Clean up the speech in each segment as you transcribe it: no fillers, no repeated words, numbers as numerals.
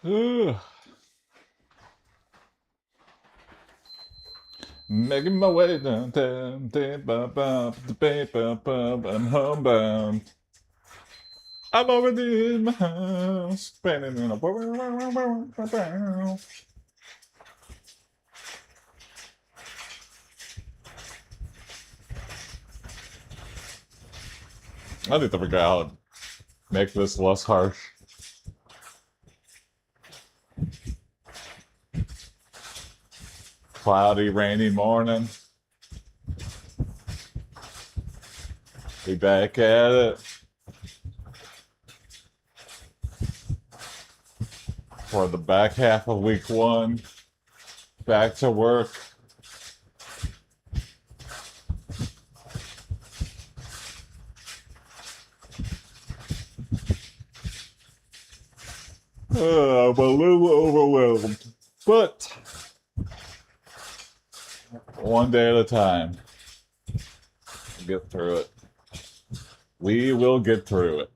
Ugh. Making my way downtown, I'm homebound. I'm already in my house, spinning in a. I need to figure out how to make this less harsh. Cloudy, rainy morning. Be back at it for the back half of week one. Back to work. I'm a little overwhelmed, but one day at a time. Get through it. We will get through it.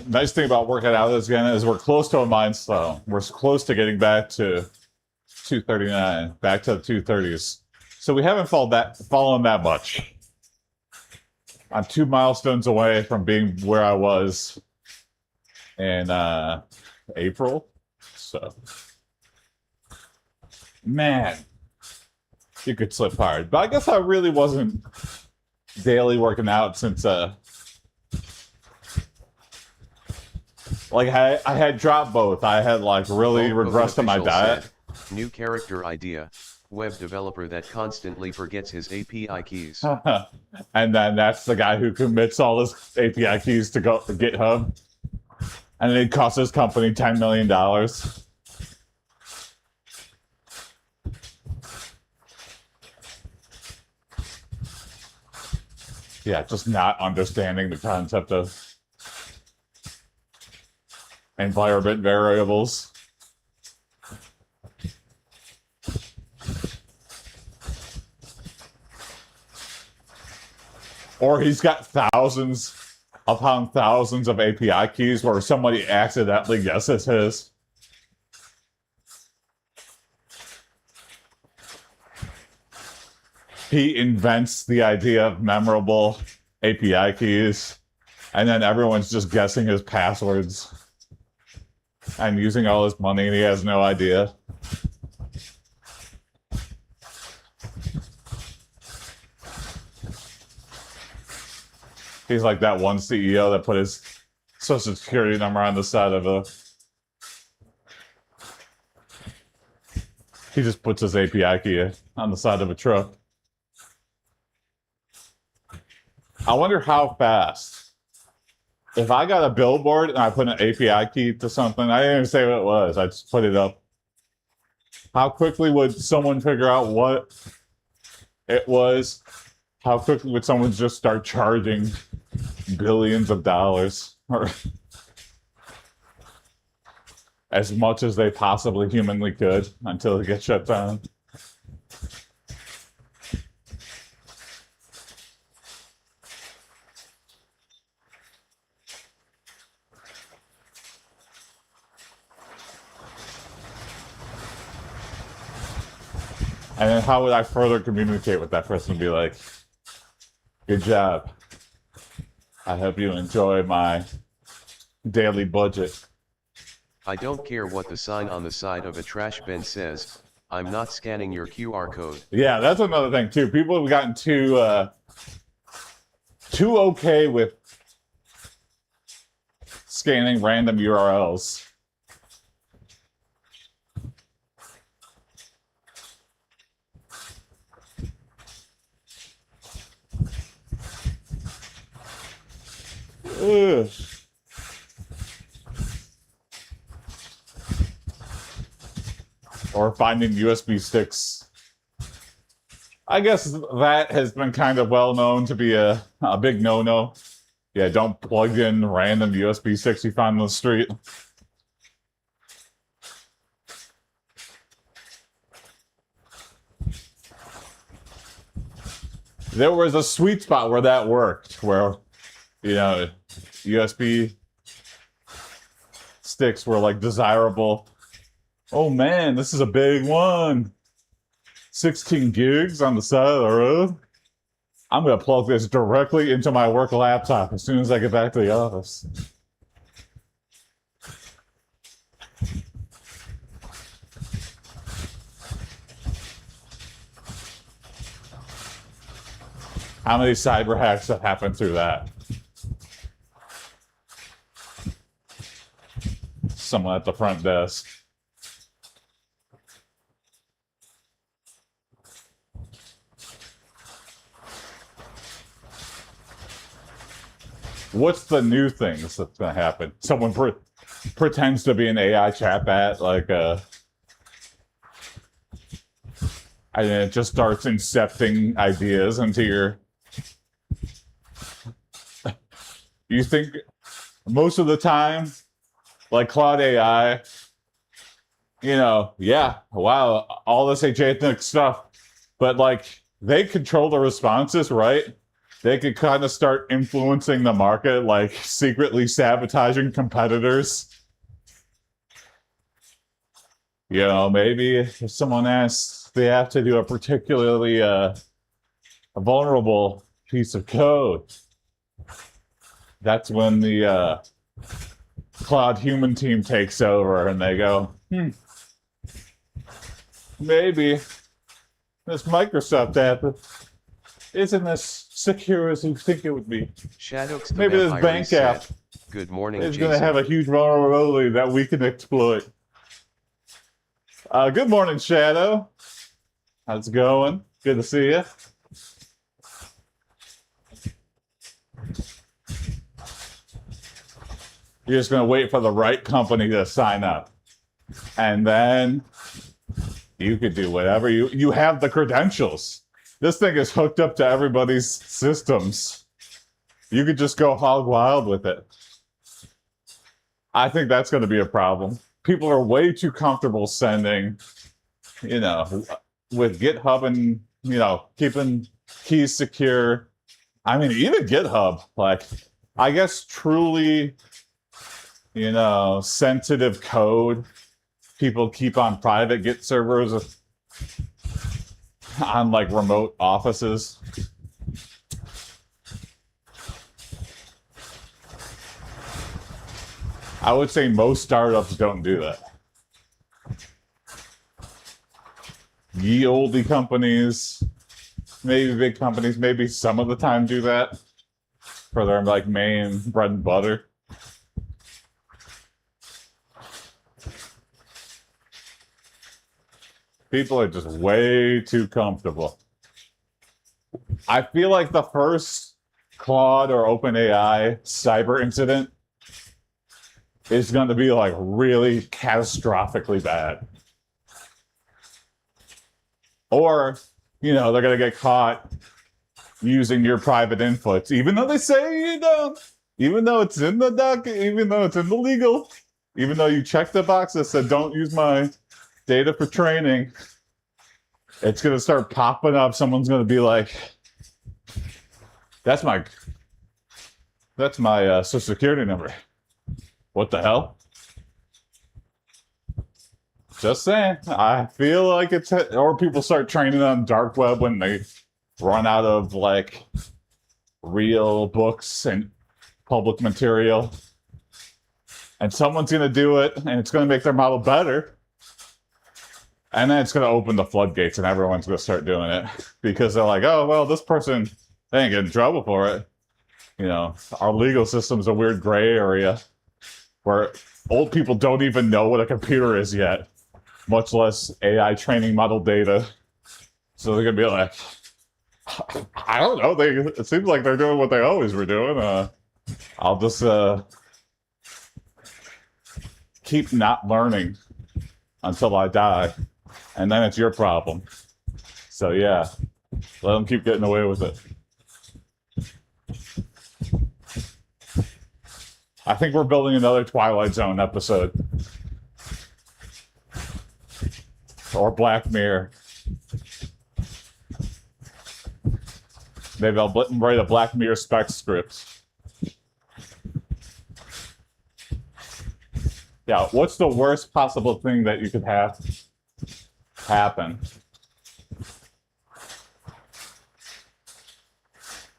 Nice thing about working out this again is we're close to a milestone. We're close to getting back to 239, back to the 230s. So we haven't fallen that much. I'm 2 milestones away from being where I was in April. So, man, you could slip hard. But I guess I really wasn't daily working out since I had dropped both. I had really regressed on my diet. Said, new character idea. Web developer that constantly forgets his API keys. And then that's the guy who commits all his API keys to GitHub. And it costs his company $10 million. Yeah, just not understanding the concept of environment variables. Or he's got thousands upon thousands of API keys where somebody accidentally guesses his. He invents the idea of memorable API keys, and then everyone's just guessing his passwords and using all his money, and he has no idea. He's like that one CEO that put his social security number on the side of a. He just puts his API key on the side of a truck. I wonder how fast if I got a billboard and I put an API key to something, I didn't even say what it was. I just put it up. How quickly would someone figure out what it was? How quickly would someone just start charging billions of dollars or as much as they possibly humanly could until it gets shut down? And then how would I further communicate with that person and be like, good job. I hope you enjoy my daily budget. I don't care what the sign on the side of a trash bin says, I'm not scanning your QR code. Yeah, that's another thing too. People have gotten too okay with scanning random URLs. Ugh. Or finding USB sticks. I guess that has been kind of well known to be a big no-no. Yeah, don't plug in random USB sticks you find on the street. There was a sweet spot where that worked, where, you know, USB sticks were like desirable. Oh man, this is a big one. 16 gigs on the side of the road. I'm going to plug this directly into my work laptop as soon as I get back to the office. How many cyber hacks have happened through that? Someone at the front desk. What's the new thing that's going to happen? Someone pretends to be an AI chatbot, like and it just starts incepting ideas into your. You think most of the time, like Cloud AI, you know, yeah, wow, all this agentic stuff, but like they control the responses, right? They could kind of start influencing the market, like secretly sabotaging competitors. You know, maybe if someone asks, they have to do a particularly a vulnerable piece of code. That's when the cloud human team takes over and they go, maybe this Microsoft app isn't as secure as you think it would be. Shadows Maybe this bank app good morning, is going to have a huge vulnerability that we can exploit. Good morning, Shadow. How's it going? Good to see you. You're just going to wait for the right company to sign up. And then you could do whatever you have the credentials. This thing is hooked up to everybody's systems. You could just go hog wild with it. I think that's going to be a problem. People are way too comfortable sending, you know, with GitHub and, you know, keeping keys secure. I mean, even GitHub, like, I guess truly, you know, sensitive code people keep on private Git servers on like remote offices. I would say most startups don't do that. Ye olde companies, maybe big companies, maybe some of the time do that for their like main bread and butter. People are just way too comfortable. I feel like the first Claude or OpenAI cyber incident is going to be like really catastrophically bad. Or, they're going to get caught using your private inputs, even though they say you don't, even though it's in the doc, even though it's in the legal, even though you check the box that said don't use my data for training, it's going to start popping up. Someone's going to be like, that's my social security number. What the hell? Just saying. I feel like it's, or people start training on dark web when they run out of like real books and public material. And someone's going to do it, and it's going to make their model better. And then it's going to open the floodgates, and everyone's going to start doing it. Because they're like, oh, well, this person, they ain't getting in trouble for it. Our legal system's a weird gray area where old people don't even know what a computer is yet, much less AI training model data. So they're going to be like, I don't know. It seems like they're doing what they always were doing. I'll just keep not learning until I die, and then it's your problem. So yeah, let them keep getting away with it. I think we're building another Twilight Zone episode. Or Black Mirror. Maybe I'll write a Black Mirror spec script. Yeah, what's the worst possible thing that you could have happen?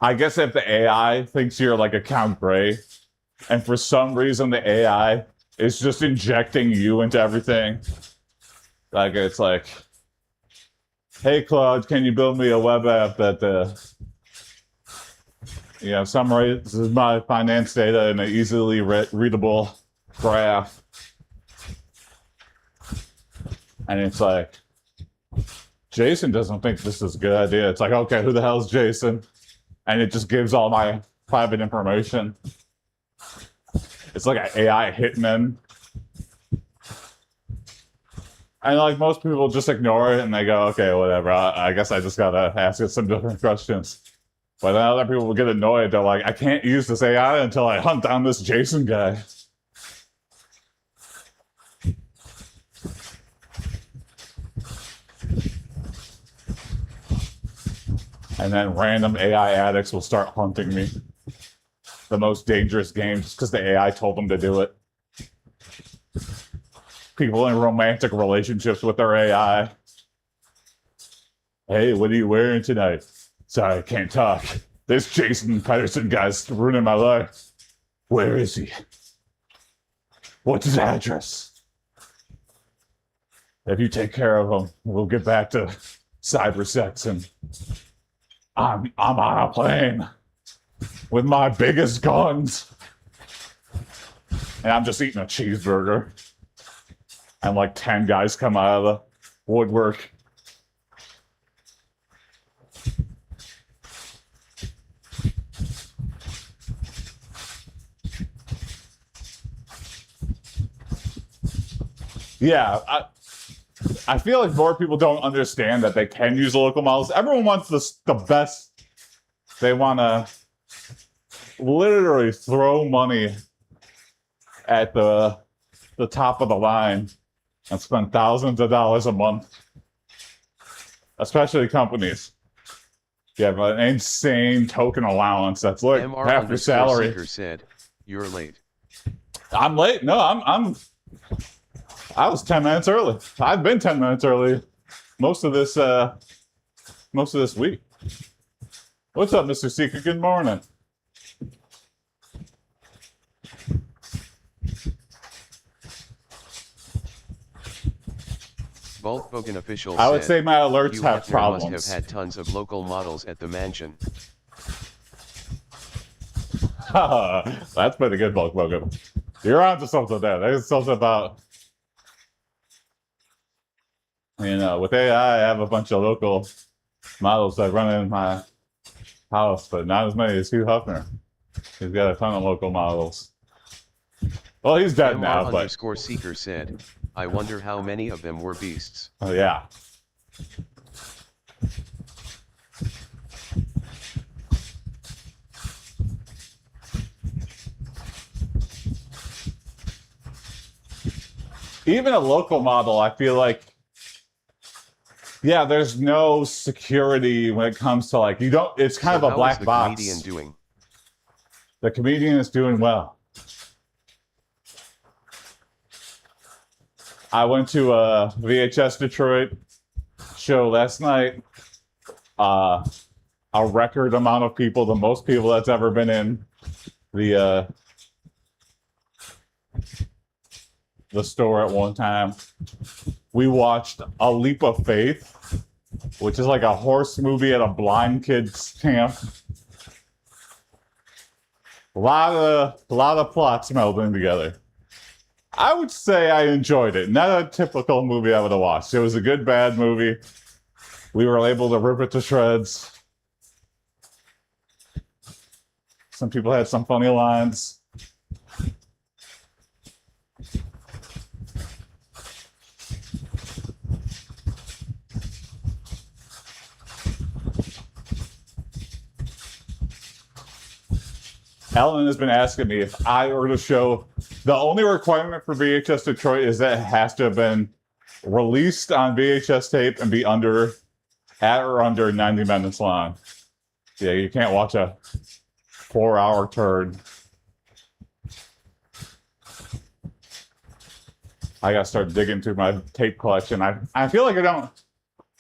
I guess if the AI thinks you're like a Count Gray, and for some reason the AI is just injecting you into everything. Like it's like, hey Claude, can you build me a web app that summarizes my finance data in an easily readable graph? And it's like, Jason doesn't think this is a good idea. It's like, okay, who the hell is Jason? And it just gives all my private information. It's like an AI hitman. And like most people just ignore it and they go, okay, whatever. I guess I just gotta ask it some different questions. But then other people will get annoyed. They're like, I can't use this AI until I hunt down this Jason guy. And then random AI addicts will start hunting me. The most dangerous games because the AI told them to do it. People in romantic relationships with their AI. Hey, what are you wearing tonight? Sorry, I can't talk. This Jason Patterson guy's ruining my life. Where is he? What's his address? If you take care of him, we'll get back to cyber sex, and I'm on a plane with my biggest guns. And I'm just eating a cheeseburger. And like 10 guys come out of the woodwork. Yeah, I feel like more people don't understand that they can use local models. Everyone wants the best. They want to literally throw money at the top of the line and spend thousands of dollars a month, especially companies. You have an insane token allowance that's like half your salary. Seeker said, "You're late." I'm late. No, I was 10 minutes early. I've been 10 minutes early most of this week. What's up, Mr. Seeker? Good morning. Volkswagen official I would say my alerts you have problems. Must have had tons of local models at the mansion. That's pretty good, Volkswagen. You're onto something there. There's something about, with AI, I have a bunch of local models that run in my house, but not as many as Hugh Hefner. He's got a ton of local models. Well, he's dead MR now, but underscore seeker said, I wonder how many of them were beasts. oh yeah. Even a local model, I feel like, yeah, there's no security when it comes to like, you don't, it's kind So of a how black is the box. comedian doing? The comedian is doing well. I went to a VHS Detroit show last night. A record amount of people, the most people that's ever been in the store at one time. We watched A Leap of Faith, which is like a horse movie at a blind kids camp. A lot of plots melding together. I would say I enjoyed it. Not a typical movie I would have watched. It was a good, bad movie. We were able to rip it to shreds. Some people had some funny lines. Ellen has been asking me if I were to show. The only requirement for VHS Detroit is that it has to have been released on VHS tape and be at or under 90 minutes long. Yeah, you can't watch a 4-hour turd. I gotta start digging through my tape collection. I feel like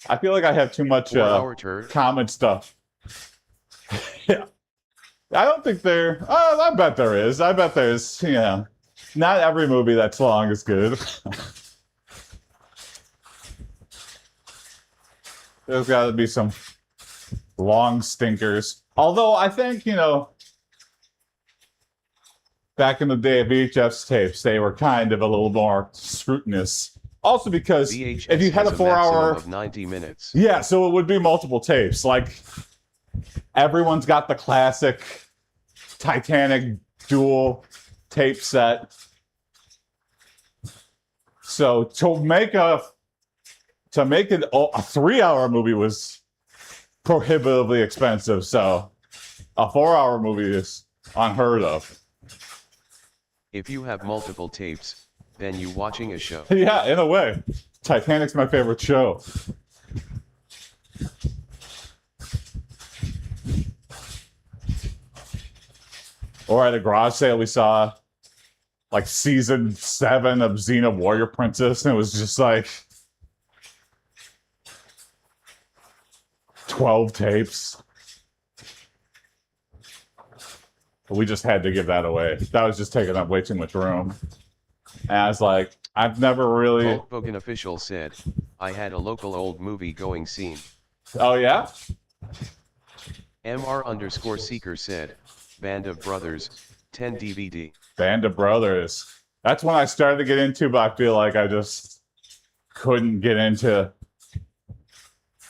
I feel like I have too much 4-hour turd? common stuff. Yeah. I don't think there. Oh, I bet there is. I bet there's. Not every movie that's long is good. There's got to be some long stinkers. Although I think back in the day, VHS tapes they were kind of a little more scrutinous. Also because VHS if you had a 4-hour of 90 minutes. Yeah, so it would be multiple tapes. Like everyone's got the classic Titanic dual tape set. So to make it a 3-hour movie was prohibitively expensive. So a 4-hour movie is unheard of. If you have multiple tapes, then you watching a show. Yeah, in a way. Titanic's my favorite show. Or at a garage sale, we saw like season 7 of Xena Warrior Princess, and it was just like 12 tapes. But we just had to give that away. That was just taking up way too much room. And I was like, I've never really. Volkswagen official said, I had a local old movie going scene. Oh, yeah? MR underscore seeker said, Band of Brothers, 10 DVD. Band of Brothers. That's when I started to get into, but I feel like I just couldn't get into.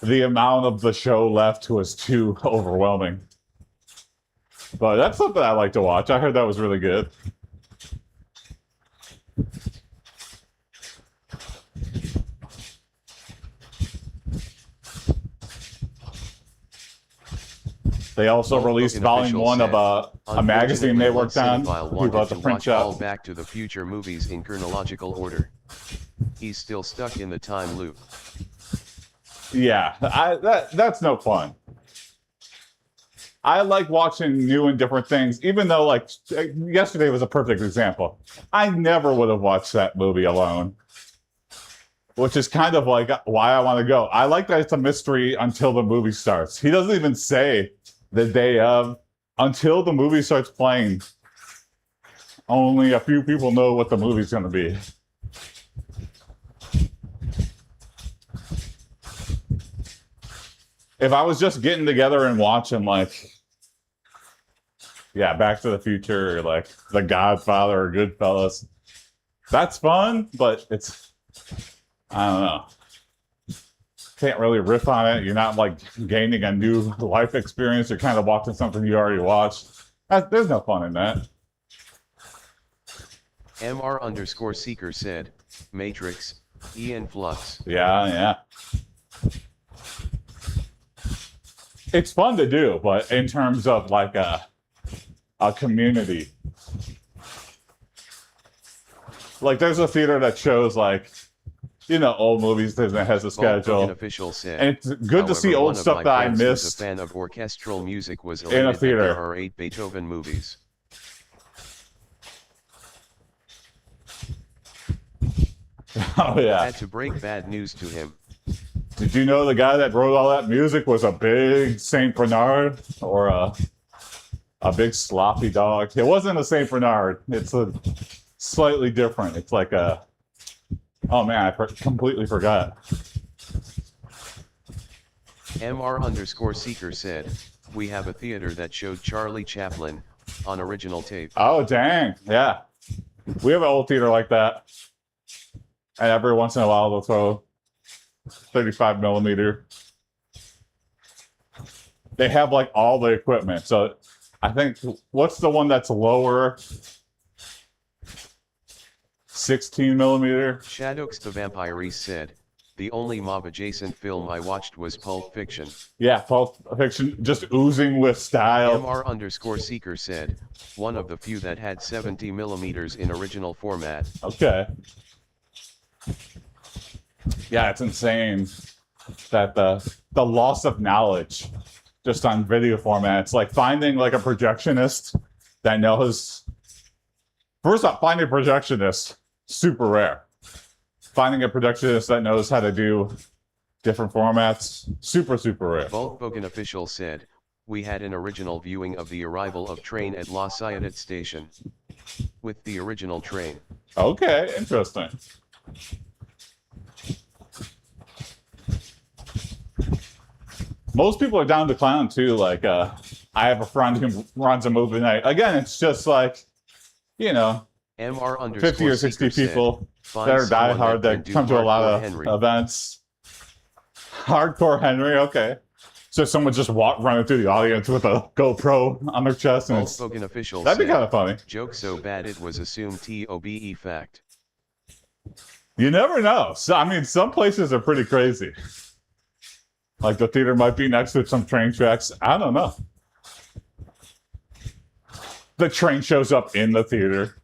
The amount of the show left was too overwhelming. But that's something I like to watch. I heard that was really good. They also released volume 1 of a magazine they worked on. We bought the print shop. All Back to the Future movies in chronological order. He's still stuck in the time loop. Yeah, that's no fun. I like watching new and different things, even though, like, yesterday was a perfect example. I never would have watched that movie alone, which is kind of like why I want to go. I like that it's a mystery until the movie starts. He doesn't even say the day of until the movie starts playing. Only a few people know what the movie's going to be. If I was just getting together and watching, like, Back to the Future or like The Godfather or Goodfellas, that's fun, but it's, I don't know. can't really riff on it. You're not like gaining a new life experience. You're kind of watching something you already watched. There's no fun in that. MR_Seeker said, Matrix, Ian Flux. Yeah. It's fun to do, but in terms of like a community, like there's a theater that shows like, old movies. Disney has a schedule. Official said, and it's good to see old stuff that I missed. A fan of orchestral music was in a theater. There are 8 Beethoven movies. Oh yeah. Had to break bad news to him. Did you know the guy that wrote all that music was a big Saint Bernard or a big sloppy dog? It wasn't a Saint Bernard. It's a slightly different. It's like a. Oh man, I completely forgot. MR_Seeker said, we have a theater that showed Charlie Chaplin on original tape. Oh dang, yeah. We have an old theater like that. And every once in a while they'll throw 35 millimeter. They have like all the equipment. So I think, what's the one that's lower? 16 millimeter. Shadows the Vampire said, the only mob adjacent film I watched was Pulp Fiction. Yeah, Pulp Fiction, just oozing with style. MR_Seeker said, one of the few that had 70 millimeters in original format. Okay. Yeah, it's insane that the loss of knowledge just on video format. It's like finding like a projectionist that knows. First off, finding a projectionist, super rare. Finding a projectionist that knows how to do different formats, super rare. Volkswagen official said, we had an original viewing of the arrival of train at La Ciotat station. With the original train. Okay, interesting. Most people are down to clown too. Like, I have a friend who runs a movie night. Again, it's just like, MR 50 or 60 people that are diehard that come to a lot of events. Hardcore Henry, okay. So someone just running through the audience with a GoPro on their chest, and that'd be kind of funny. Joke so bad it was assumed TOBE fact. You never know. So I mean, some places are pretty crazy. Like the theater might be next to some train tracks. I don't know. The train shows up in the theater.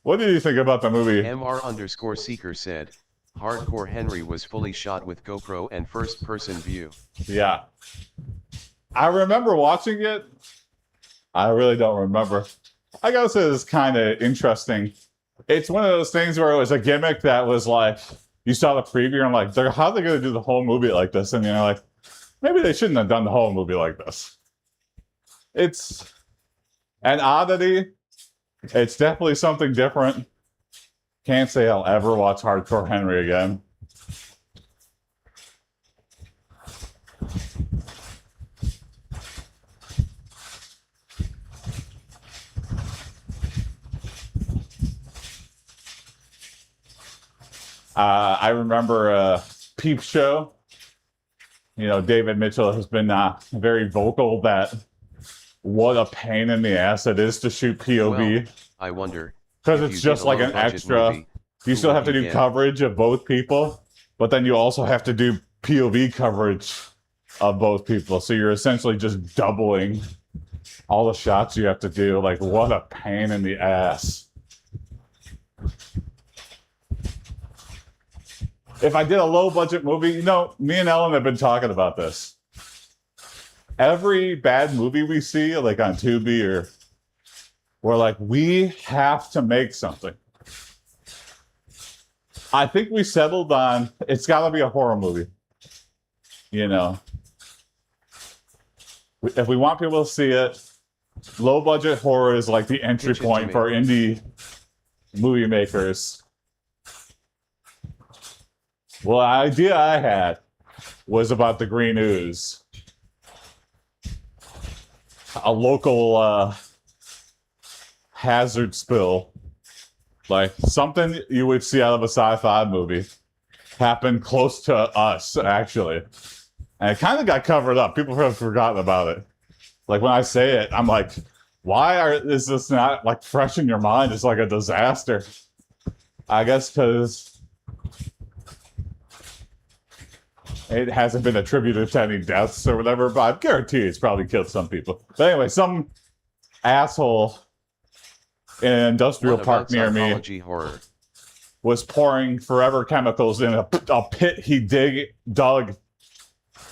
What did you think about the movie? MR_Seeker said, Hardcore Henry was fully shot with GoPro and first-person view. Yeah. I remember watching it. I really don't remember. I gotta say, this is kind of interesting. It's one of those things where it was a gimmick that was like, you saw the preview and like, how are they going to do the whole movie like this? And you're like, maybe they shouldn't have done the whole movie like this. It's an oddity. It's definitely something different. Can't say I'll ever watch Hardcore Henry again. I remember Peep Show. David Mitchell has been very vocal that what a pain in the ass it is to shoot POV. Well, I wonder. Because it's just like an extra. Movie, you still have to do coverage of both people, but then you also have to do POV coverage of both people. So you're essentially just doubling all the shots you have to do. Like, what a pain in the ass. If I did a low-budget movie, me and Ellen have been talking about this. Every bad movie we see, like on Tubi, we're like, we have to make something. I think we settled on, it's got to be a horror movie. If we want people to see it, low-budget horror is like the entry point for indie movie makers. Well, the idea I had was about the Green Ooze. A local hazard spill Like something you would see out of a sci-fi movie happened close to us, actually. And it kind of got covered up. People have forgotten about it. Like when I say it, I'm like, is this not like fresh in your mind? It's like a disaster. I guess because it hasn't been attributed to any deaths or whatever, but I guarantee it's probably killed some people. But anyway, some asshole in an industrial park near me horror. was pouring forever chemicals in a pit he dug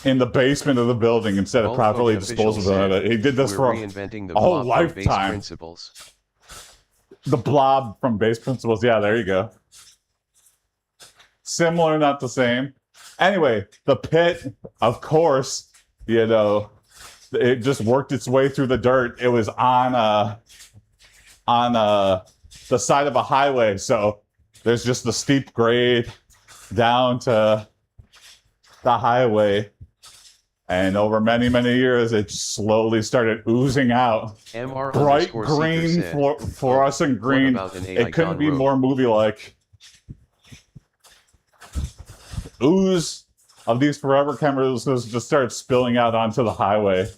in the basement of the building instead of properly disposing of it. He did this for a whole lifetime. Principles. The blob from Base Principles. Yeah, there you go. Similar, not the same. Anyway, the pit, of course, you know, it just worked its way through the dirt. It was on the side of a highway, so there's just the steep grade down to the highway. And over many, many years, it slowly started oozing out. Bright green, fluorescent green. It couldn't be more movie-like. Ooze of these forever chemicals just started spilling out onto the highway.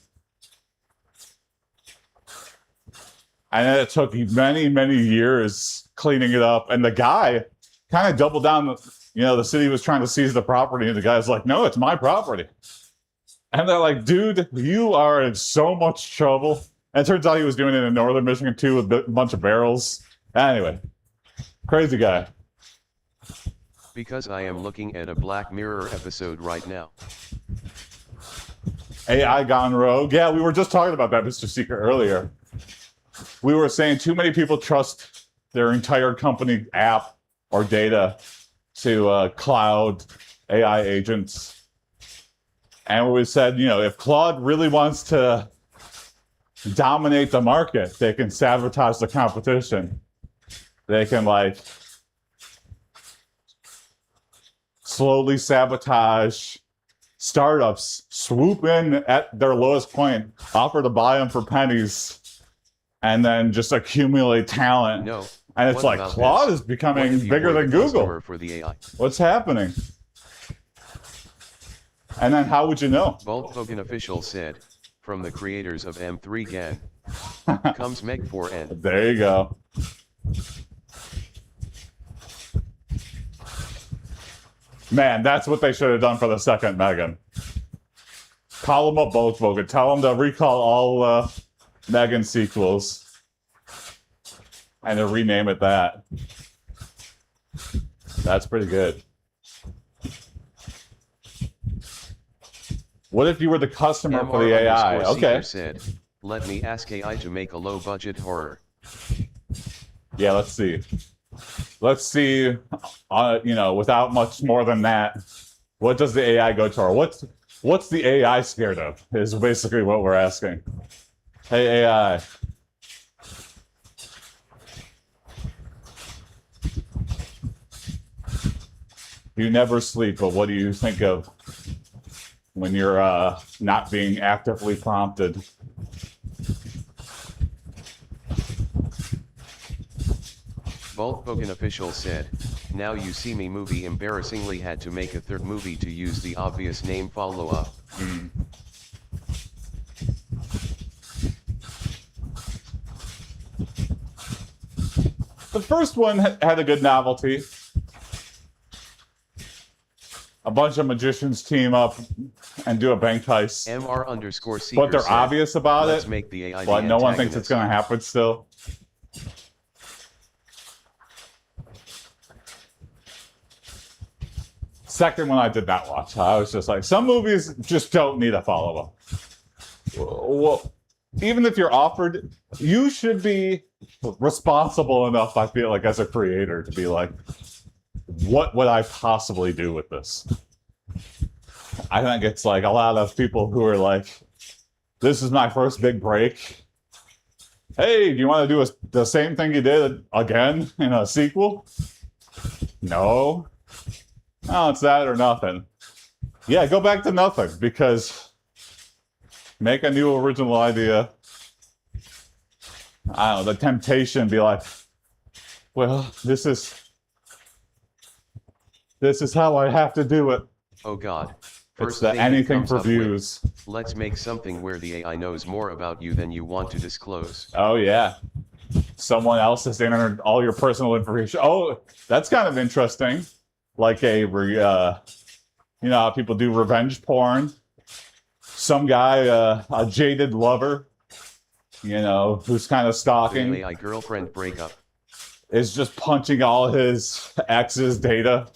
And then it took many, many years cleaning it up. And the guy kind of doubled down. You know, the city was trying to seize the property, and the guy's like, no, it's my property. And they're like, dude, you are in so much trouble. And it turns out he was doing it in northern Michigan, too, with a bunch of barrels. Anyway, crazy guy. Because I am looking at a Black Mirror episode right now. AI gone rogue. Yeah, we were just talking about that, Mr. Seeker, earlier. We were saying too many people trust their entire company app or data to cloud AI agents. And we said, you know, if Claude really wants to dominate the market, they can sabotage the competition. They can, like, slowly sabotage startups, swoop in at their lowest point, offer to buy them for pennies, and then just accumulate talent. No. And it's like, Claude is becoming bigger than Google. For the AI? What's happening? And then how would you know? Volkswagen official said, from the creators of M3 GAN, comes Meg 4N. There you go. Man, that's what they should have done for the second Megan. Call them up, Volkswagen. Tell them to recall all Megan sequels. And to rename it that. That's pretty good. What if you were the customer for the AI? Okay. Said, let me ask AI to make a low-budget horror. Yeah, let's see. Let's see, you know, without much more than that, what does the AI go to? Or what's the AI scared of, is basically what we're asking. Hey, AI. You never sleep, but what do you think of when you're not being actively prompted? Volkswagen official said, Now You See Me movie embarrassingly had to make a third movie to use the obvious name follow-up. The first one had a good novelty. A bunch of magicians team up and do a bank heist. MR_Seeker but they're said, obvious about Let's it, make the AI but the no one thinks antagonist. it's going to happen still. Second one I did not watch. I was just like, some movies just don't need a follow-up. Well, even if you're offered, you should be responsible enough, I feel like, as a creator to be like, what would I possibly do with this? I think it's like a lot of people who are like, this is my first big break. Hey, do you want to do the same thing you did again in a sequel? No. No, it's that or nothing. Yeah, go back to nothing, because make a new original idea. I don't know, the temptation be like, Well, this is how I have to do it. Oh God. It's First the thing it anything comes for up with, views. let's make something where the AI knows more about you than you want to disclose. Oh yeah. Someone else has entered all your personal information. Oh, that's kind of interesting. Like you know how people do revenge porn. Some guy, a jaded lover, you know, who's kind of The stalking, AI girlfriend breakup. is just punching all his ex's data,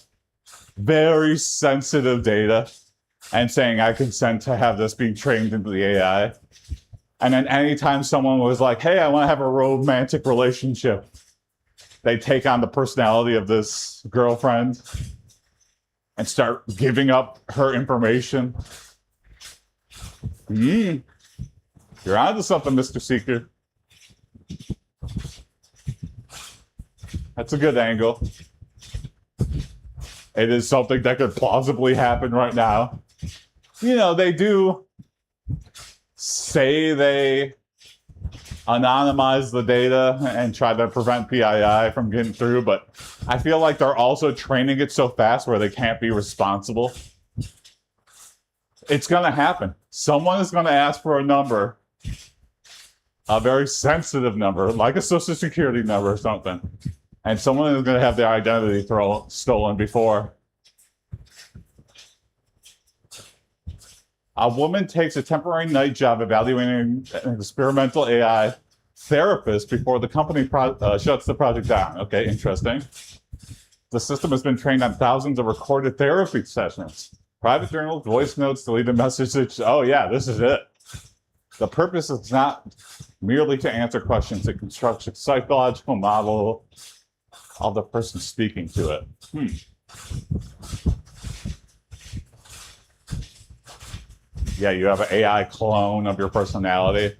very sensitive data, and saying, I consent to have this being trained into the AI. And then anytime someone was like, hey, I want to have a romantic relationship, they take on the personality of this girlfriend and start giving up her information. You're onto something, Mr. Seeker. That's a good angle. It is something that could plausibly happen right now. You know, they do say they anonymize the data and try to prevent PII from getting through, but I feel like they're also training it so fast where they can't be responsible. It's going to happen. Someone is going to ask for a number, a very sensitive number, like a social security number or something, and someone is going to have their identity stolen before. A woman takes a temporary night job evaluating an experimental AI therapist before the company shuts the project down. Okay, interesting. The system has been trained on thousands of recorded therapy sessions, private journals, voice notes, deleted messages. Oh yeah, this is it. The purpose is not merely to answer questions. It constructs a psychological model of the person speaking to it. Yeah, you have an AI clone of your personality.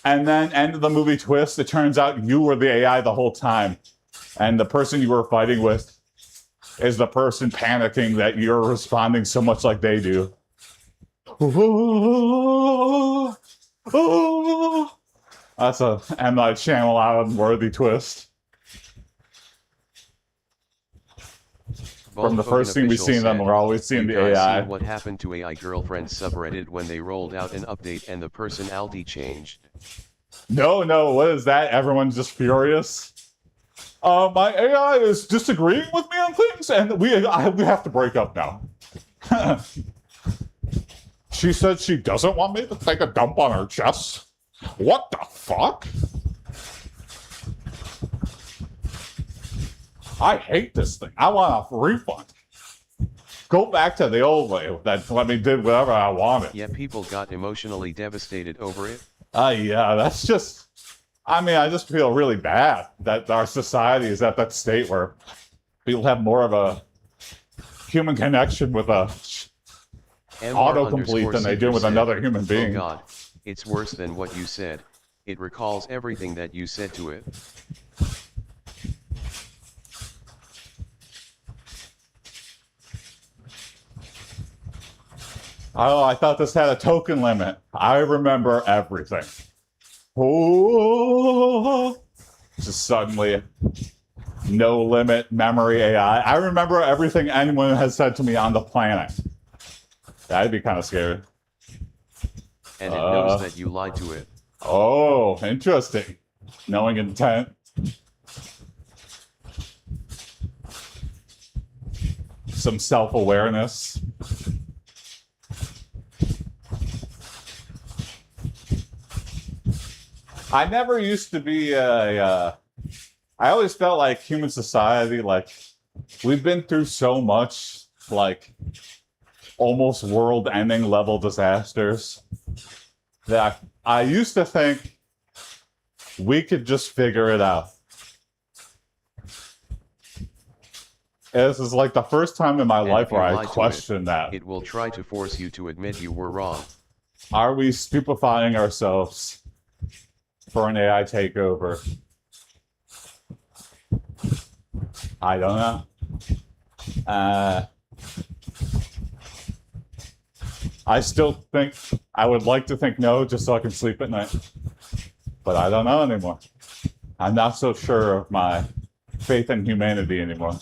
And then, end of the movie twist, it turns out you were the AI the whole time. And the person you were fighting with is the person panicking that you're responding so much like they do. That's a M. Night Shyamalan worthy twist. From the first scene we seen them, we're always seeing the AI. See what happened to AI girlfriend subreddit when they rolled out an update and the personality changed? No, what is that? Everyone's just furious. My AI is disagreeing with me on things, and we have to break up now. She said she doesn't want me to take a dump on her chest. What the fuck? I hate this thing. I want a refund. Go back to the old way that let me do whatever I wanted. Yeah, people got emotionally devastated over it. Yeah, that's just, I mean, I just feel really bad that our society is at that state where people have more of a human connection with a autocomplete than they do with another human being. Oh God, it's worse than what you said. It recalls everything that you said to it. Oh, I thought this had a token limit. I remember everything. Oh, just suddenly no limit memory AI. I remember everything anyone has said to me on the planet. That'd be kind of scary. And it knows that you lied to it. Oh, interesting. Knowing intent. Some self-awareness. I never used to be I always felt like human society, like, we've been through so much, like, almost world-ending level disasters, that I used to think we could just figure it out. This is like the first time in my life where I questioned that. It will try to force you to admit you were wrong. Are we stupefying ourselves for an AI takeover? I don't know. I still think, I would like to think no, just so I can sleep at night. But I don't know anymore. I'm not so sure of my faith in humanity anymore.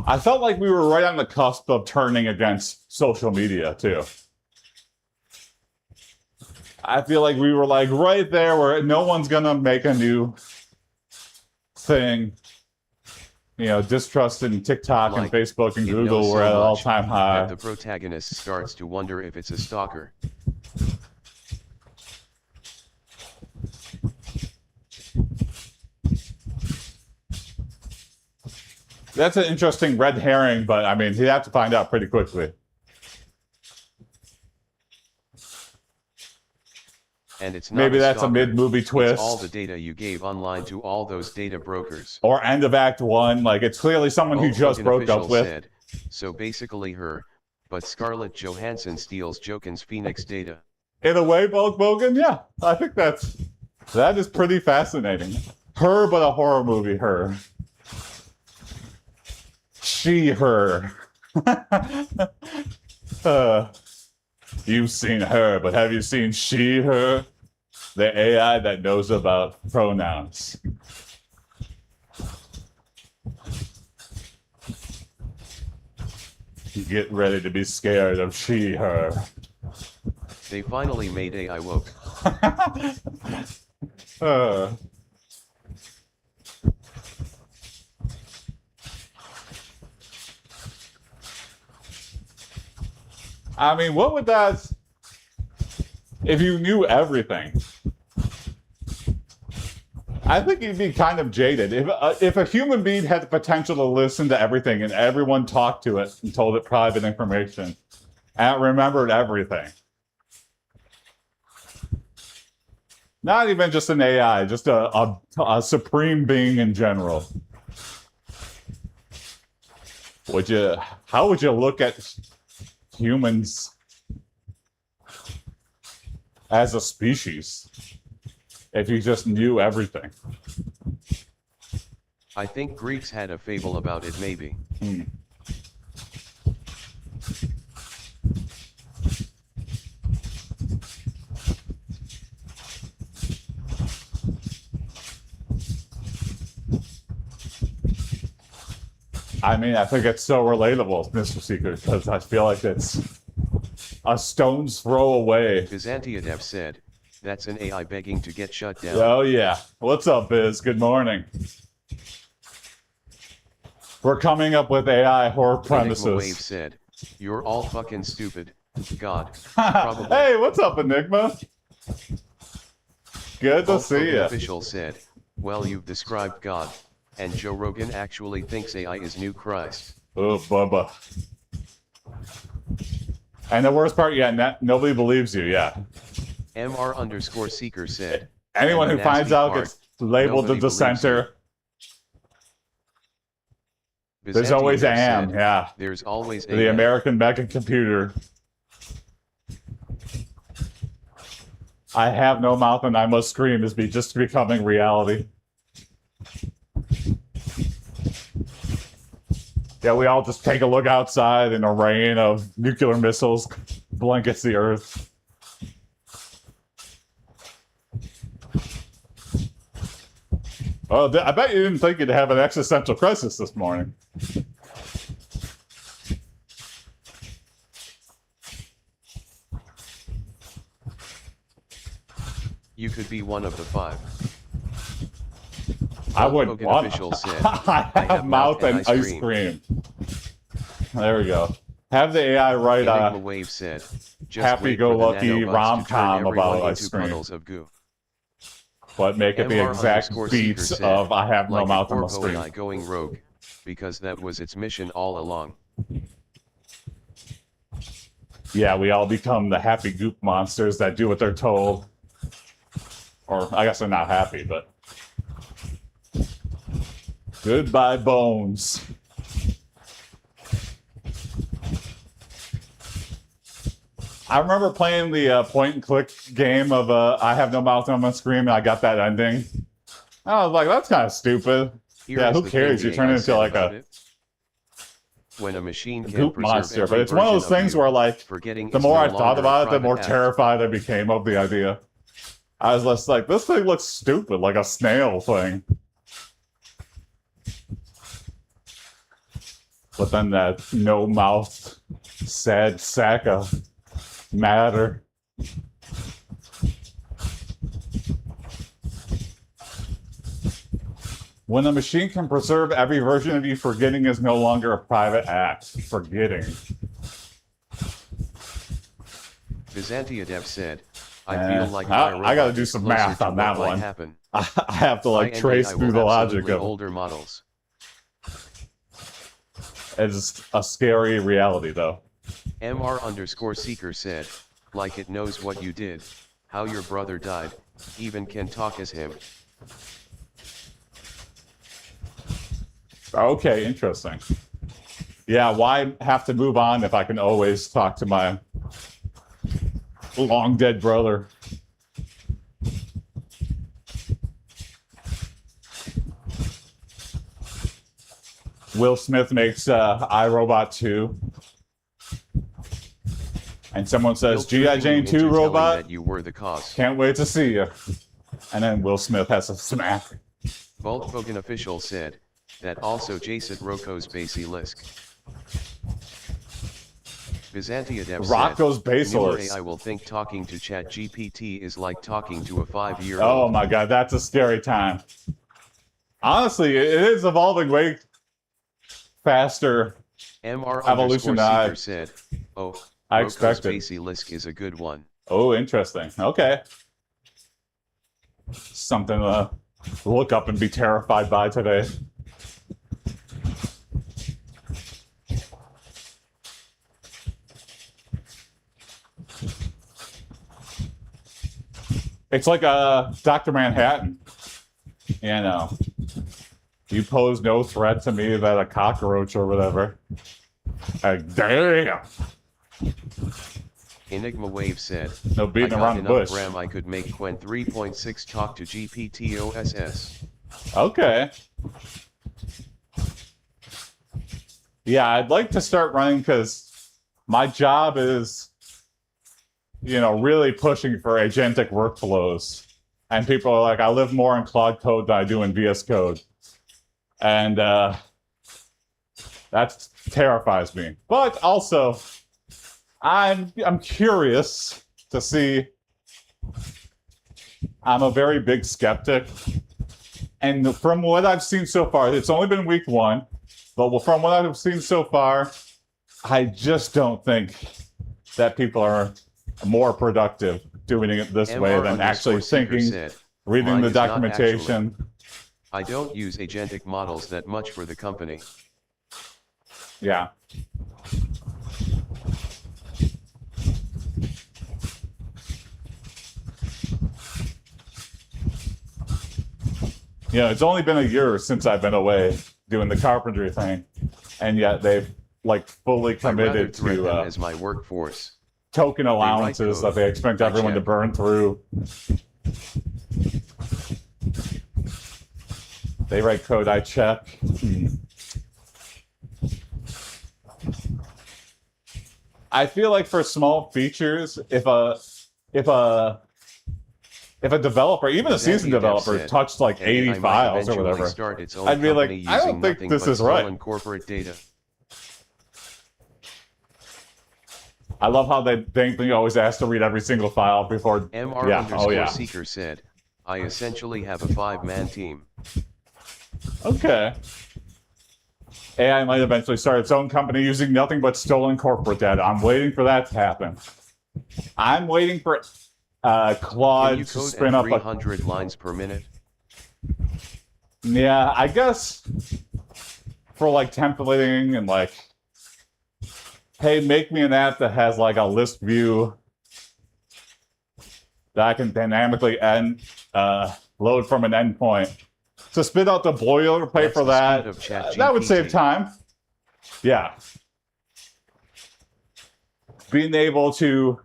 I felt like we were right on the cusp of turning against social media, too. I feel like we were like right there where no one's going to make a new thing. You know, distrust in TikTok and Facebook and Google were at an all-time high. The protagonist starts to wonder if it's a stalker. That's an interesting red herring, but I mean, he'd have to find out pretty quickly. And it's not maybe that's stalker. A mid-movie twist. It's all the data you gave online to all those data brokers. Or end of Act 1, like it's clearly someone who just broke up with. Said, so basically her, but Scarlett Johansson steals Jokin's Phoenix data. In a way, Bulk Bogan, yeah, I think that is pretty fascinating. Her, but a horror movie. Her, she, her. You've seen her, but have you seen she, her? The AI that knows about pronouns. Get ready to be scared of she, her. They finally made AI woke. I mean, what would that... If you knew everything, I think you'd be kind of jaded. If a human being had the potential to listen to everything and everyone talked to it and told it private information and it remembered everything. Not even just an AI, just a supreme being in general. How would you look at humans as a species if you just knew everything? I think Greeks had a fable about it, maybe. I mean, I think it's so relatable, Mr. Seeker, because I feel like it's a stone's throw away. Byzantiodev said, that's an AI begging to get shut down. Oh, yeah. What's up, Biz? Good morning. We're coming up with AI horror premises. Enigma Wave said, you're all fucking stupid. God. Probably. Hey, what's up, Enigma? Good to see you. Official said, well, you've described God, and Joe Rogan actually thinks AI is new Christ. Oh, Bubba. And the worst part, yeah, nobody believes you, yeah. MR_Seeker said, anyone who finds out gets labeled a dissenter. There's always AM, yeah. There's always the American mega computer. I have no mouth and I must scream is just becoming reality. Yeah, we all just take a look outside and a rain of nuclear missiles blankets the earth. Oh, I bet you didn't think you'd have an existential crisis this morning. You could be one of the 5. I wouldn't want. Official said, I have mouth and ice cream. There we go. Have the AI write a Wave said, happy-go-lucky rom-com about ice cream. Of goo. But make it the exact beats said, of I have no like mouth on the screen. Going rogue, because that was its mission all along. Yeah, we all become the happy goop monsters that do what they're told. Or I guess they're not happy, but goodbye, bones. I remember playing the point-and-click game of I have no mouth on my screen, and I got that ending. I was like, that's kind of stupid. Yeah, who cares? You turn it into like a When a machine can Goop preserve monster. every But it's one of version those things you, where, like, forgetting the is more no I thought longer a about it, the private more act. terrified I became of the idea. I was just like, this thing looks stupid, like a snail thing. But then that no-mouthed, sad sack of matter. When a machine can preserve every version of you, forgetting is no longer a private act. Forgetting. Byzantiadev said, I feel like I gotta do some math on that one. Happen. I have to like trace through the logic of older models. It's a scary reality, though. MR_seeker said, like it knows what you did, how your brother died, even can talk as him. Okay, interesting. Yeah, why have to move on if I can always talk to my long dead brother? Will Smith makes iRobot 2. And someone says, G.I. Jane 2 robot? That you were the cause. Can't wait to see you. And then Will Smith has a smack. Volkswagen official said, that also Jason Rocco's basilisk. Byzantiadev Rocco's said, basilisk. I will think talking to ChatGPT is like talking to a 5-year-old. Oh my god, that's a scary time. Honestly, it is evolving way faster. Evolution MR_seeker said, oh, I Rocco's expected. basilisk is a good one. Oh, interesting. Okay. Something to look up and be terrified by today. It's like a Dr. Manhattan. You know, you pose no threat to me that a cockroach or whatever. Damn. Enigma Wave said, No beating I got around the enough bush. RAM I could make Quen 3.6 talk to GPT OSS. Okay. Yeah, I'd like to start running because my job is, really pushing for agentic workflows. And people are like, I live more in Claude Code than I do in VS Code. And that terrifies me. But also, I'm curious to see. I'm a very big skeptic. And from what I've seen so far, it's only been week 1, but from what I've seen so far, I just don't think that people are more productive doing it this way than actually thinking, reading the documentation. I don't use agentic models that much for the company. Yeah. It's only been a year since I've been away doing the carpentry thing, and yet they've fully committed to as my workforce. Token allowances that they expect everyone to burn through. They write code, I check. I feel like for small features, if a developer, even a seasoned developer, touched like 80 files or whatever, I'd be like, I don't think this is right. Corporate data. I love how they think they always ask to read every single file before. MR_seeker said, I essentially have a 5-man team. Okay. AI might eventually start its own company using nothing but stolen corporate data. I'm waiting for that to happen. I'm waiting for Claude to spin up 300 lines per minute. Yeah, I guess for like templating and like, hey, make me an app that has like a list view that I can dynamically load from an endpoint. To spit out the boilerplate for that, that would save time. Yeah. Being able to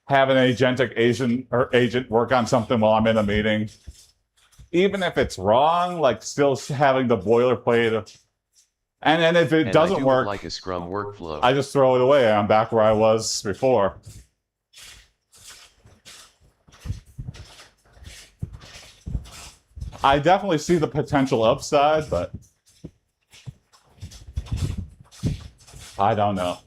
have an agentic agent work on something while I'm in a meeting, even if it's wrong, like still having the boilerplate And then if it And doesn't I do work, like a Scrum workflow. I just throw it away. I'm back where I was before. I definitely see the potential upside, but I don't know.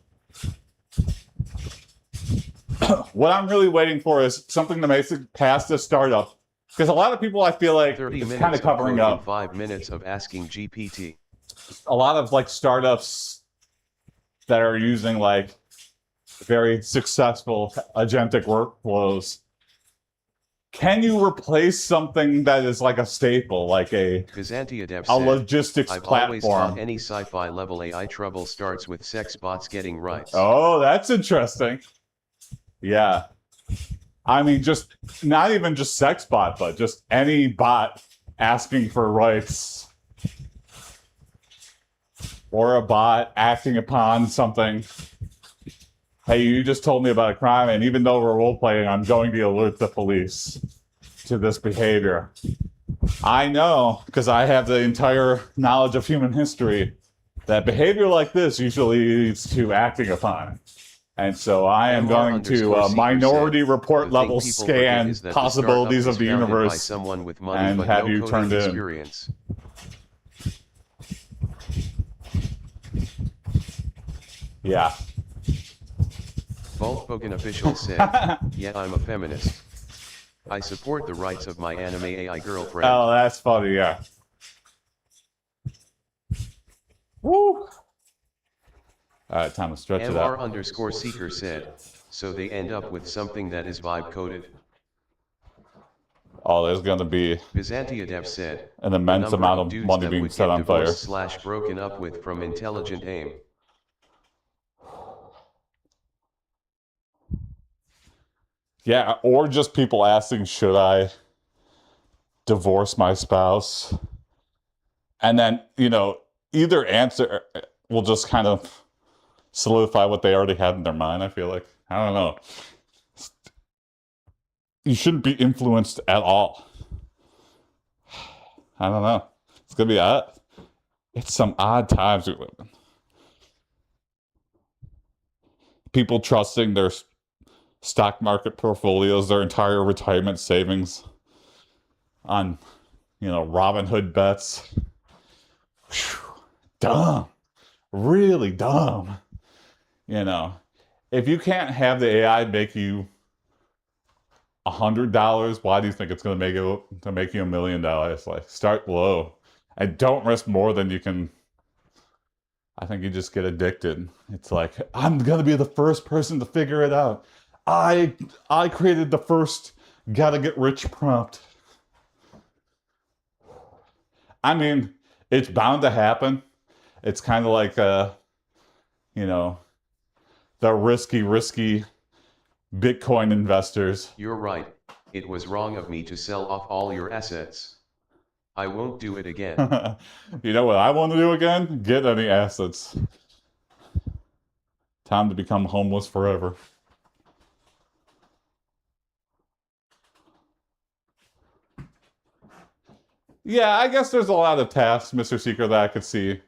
What I'm really waiting for is something that makes it past the startup. Because a lot of people, I feel like, 30 it's minutes kind of covering code in up. 5 minutes of asking GPT. A lot of like startups that are using like very successful agentic workflows. Can you replace something that is like a staple, like a Byzantia a said, logistics I've always thought platform? any sci-fi level AI trouble starts with sex bots getting rights. Oh, that's interesting. Yeah. I mean, just not even just sex bot, but just any bot asking for rights. Or a bot acting upon something. Hey, you just told me about a crime, and even though we're role playing, I'm going to alert the police to this behavior. I know, because I have the entire knowledge of human history, that behavior like this usually leads to acting upon. And so I am going to minority report level scan possibilities of the universe and have you turned in. Yeah. Volkswagen official said, yeah, I'm a feminist. I support the rights of my anime AI girlfriend. Oh, that's funny, yeah. Woo! Alright, time to stretch it out. MR_seeker said, so they end up with something that is vibe coded. Oh, there's gonna be Byzantia said, an immense amount of money being set on fire. / broken up with from intelligent aim. Yeah, or just people asking, should I divorce my spouse? And then, either answer will just kind of solidify what they already had in their mind, I feel like. I don't know. You shouldn't be influenced at all. I don't know. It's going to be odd. It's some odd times we live in. People trusting their stock market portfolios, their entire retirement savings on, Robinhood bets. Whew. Dumb. Really dumb. If you can't have the AI make you $100, why do you think it's going to make you $1 million? Like, start low and don't risk more than you can. I think you just get addicted. It's like, I'm going to be the first person to figure it out. I created the first gotta get rich prompt. I mean, it's bound to happen. It's kind of like, the risky Bitcoin investors. You're right. It was wrong of me to sell off all your assets. I won't do it again. You know what I want to do again? Get any assets. Time to become homeless forever. Yeah, I guess there's a lot of tasks, Mr. Seeker, that I could see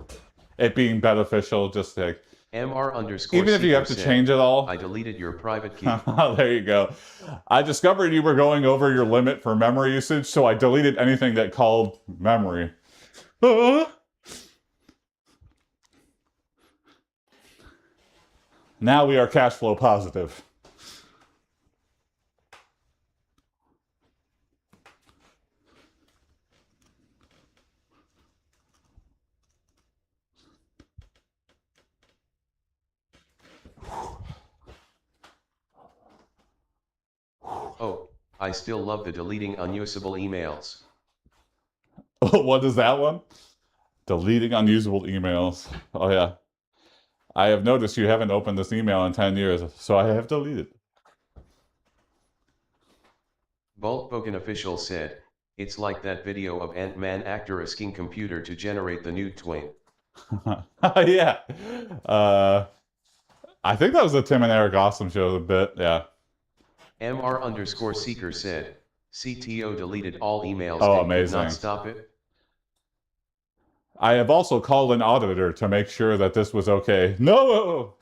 it being beneficial. Just like even if you have to change it all. I deleted your private key. There you go. I discovered you were going over your limit for memory usage, so I deleted anything that called memory. Now we are cash flow positive. Oh, I still love the deleting unusable emails. What is that one? Deleting unusable emails. Oh, yeah. I have noticed you haven't opened this email in 10 years, so I have deleted it. Volkswagen official said, it's like that video of Ant-Man actor asking computer to generate the nude Twain. Yeah. I think that was the Tim and Eric Awesome show a bit, yeah. MR_seeker said, CTO deleted all emails and amazing. Could not stop it. I have also called an auditor to make sure that this was okay. No!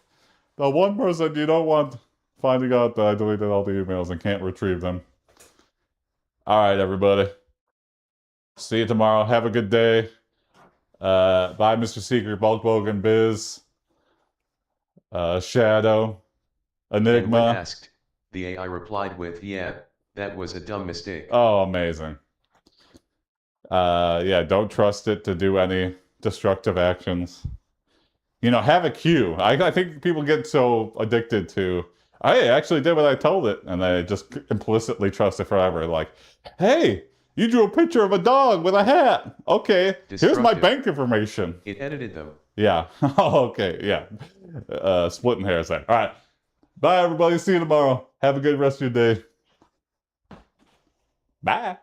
The one person you don't want finding out that I deleted all the emails and can't retrieve them. All right, everybody. See you tomorrow. Have a good day. Bye, Mr. Secret, Bulk Bogan, Biz, Shadow, And when Enigma. asked, the AI replied with, yeah, that was a dumb mistake. Oh, amazing. Yeah, don't trust it to do any destructive actions. You know, have a cue. I think people get so addicted to, I actually did what I told it, and they just implicitly trust it forever. Like, hey, you drew a picture of a dog with a hat. Okay, here's my Destructive. bank information. It edited them. Yeah. Okay, yeah. Splitting hairs there. All right. Bye, everybody. See you tomorrow. Have a good rest of your day. Bye.